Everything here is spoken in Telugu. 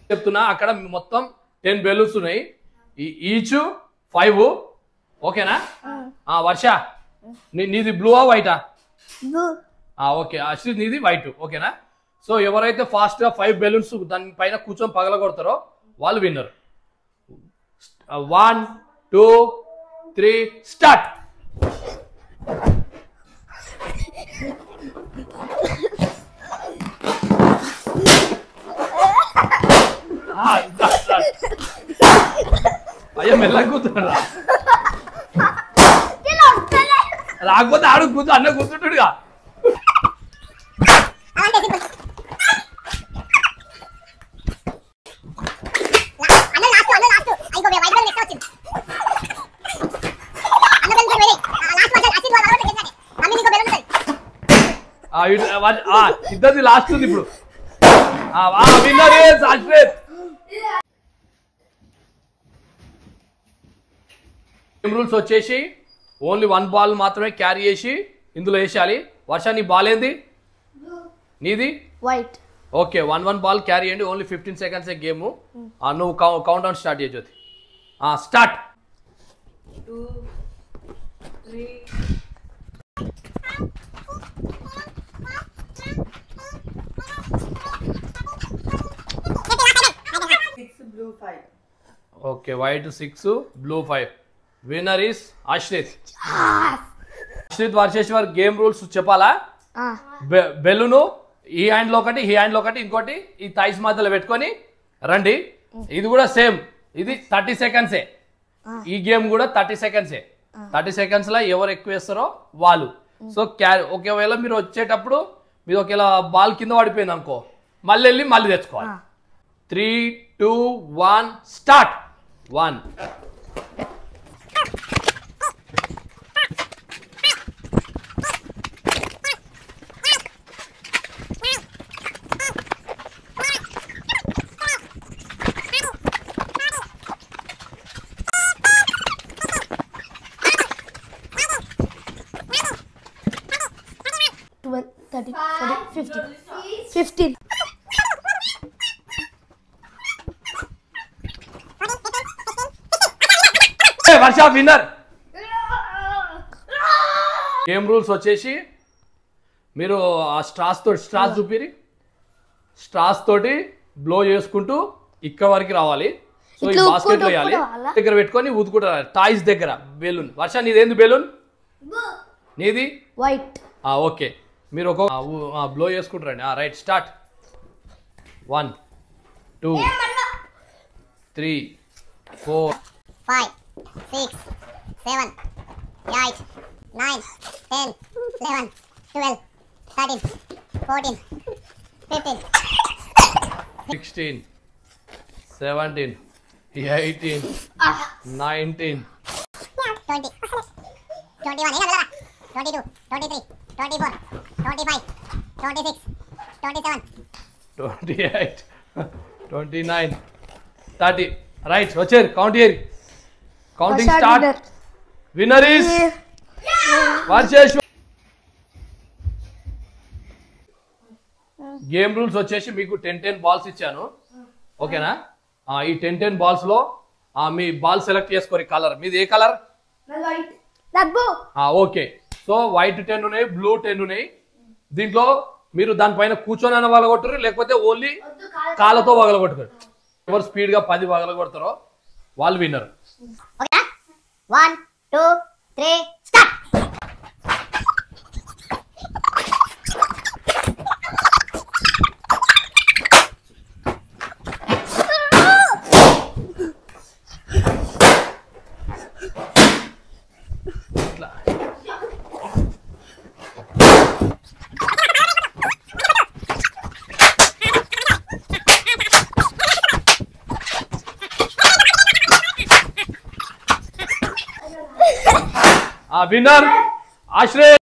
చెప్తున్నా అక్కడ మొత్తం 10 బెలూన్స్ ఉన్నాయి ఈచ్ 5 ఓకేనా వర్ష నీది బ్లూవా వైటా ఓకే అశ్విత్ నీది వైట్ ఓకేనా సో ఎవరైతే ఫాస్ట్ గా 5 బెలూన్స్ దాని పైన కూర్చొని పగలగొడతారో వాళ్ళు విన్నర్ 1 2 3 స్టార్ట్ అయ్యా మెల్లగా కూర్చున్నాడు రాకపోతే ఆడు కూర్చో అన్న కూర్చుంటాడుగా ఇద్దరిది లాస్ట్ ఉంది ఇప్పుడు రూల్స్ వచ్చేసి ఓన్లీ 1 బాల్ మాత్రమే క్యారీ చేసి ఇందులో వేసేయాలి వర్ష నీ బాల్ ఏంది నీది వైట్ ఓకే 1 బాల్ క్యారీ చేయండి ఓన్లీ 15 సెకండ్స్ గేమ్ నువ్వు కౌంట్ డౌన్ స్టార్ట్ చేయొచ్చు start 2 3 6 blue 5 okay white 6 blue 5 winner is Ashrith Ashrith Varsheshwar game rules చెప్పాలా బెలూను ఈ హ్యాండ్ లో ఒకటి ఈ హ్యాండ్ లో ఒకటి ఇంకోటి ఈ థైస్ మధ్యలో పెట్టుకొని రండి ఇది కూడా సేమ్ ఇది 30 సెకండ్సే ఈ గేమ్ కూడా 30 సెకండ్సే 30 సెకండ్స్ లో ఎవరు ఎక్కువ వేస్తారో వాళ్ళు సో ఒకవేళ మీరు వచ్చేటప్పుడు మీరు ఒకవేళ బాల్ కింద పడిపోయింది అనుకో మళ్ళీ వెళ్ళి మళ్ళీ తెచ్చుకోవాలి 3 2 1 స్టార్ట్ 1 12 13 14 15 వర్ష విన్నర్ గేమ్ రూల్స్ వచ్చేసి మీరు ఆ స్ట్రాస్ చూపిరి స్ట్రాస్ తోటి బ్లో చేసుకుంటూ ఇక్కడ వరకు రావాలి సో ఈ బాస్కెట్ లో వేయాలి దగ్గర పెట్టుకొని ఊదుకుంటారు టాయ్స్ దగ్గర బెలూన్ వర్ష నీదేంది బెలూన్ నీది వైట్ ఓకే మీరు ఒక బ్లో చేసుకుంటారండి రైట్ స్టార్ట్ 1 2 3 4 5 6 7 8 9 10 11 12 13 14 15 16 17 18 19 20 21 22 23 24 25 26 27 28 29 30 రైట్ వచ్చారు count here counting start winner is Varsheshwar game rules వచ్చేసి మీకు 10 బాల్స్ ఇచ్చాను ఓకేనా ఈ 10 బాల్స్ లో మీ బాల్ సెలెక్ట్ చేసుకోరు కలర్ మీది ఏ కలర్ ఓకే సో వైట్ 10 ఉన్నాయి బ్లూ 10 ఉన్నాయి దీంట్లో మీరు దానిపైన కూర్చొని వగలగొట్టరు లేకపోతే ఓన్లీ కాళ్ళతో వగలగొట్టుకోరు ఎవరు స్పీడ్ గా 10 వగలగొడతారో వాళ్ళు విన్నర్ 1 2 3 స్టార్ట్ విన్నర్ ఆశ్రయ్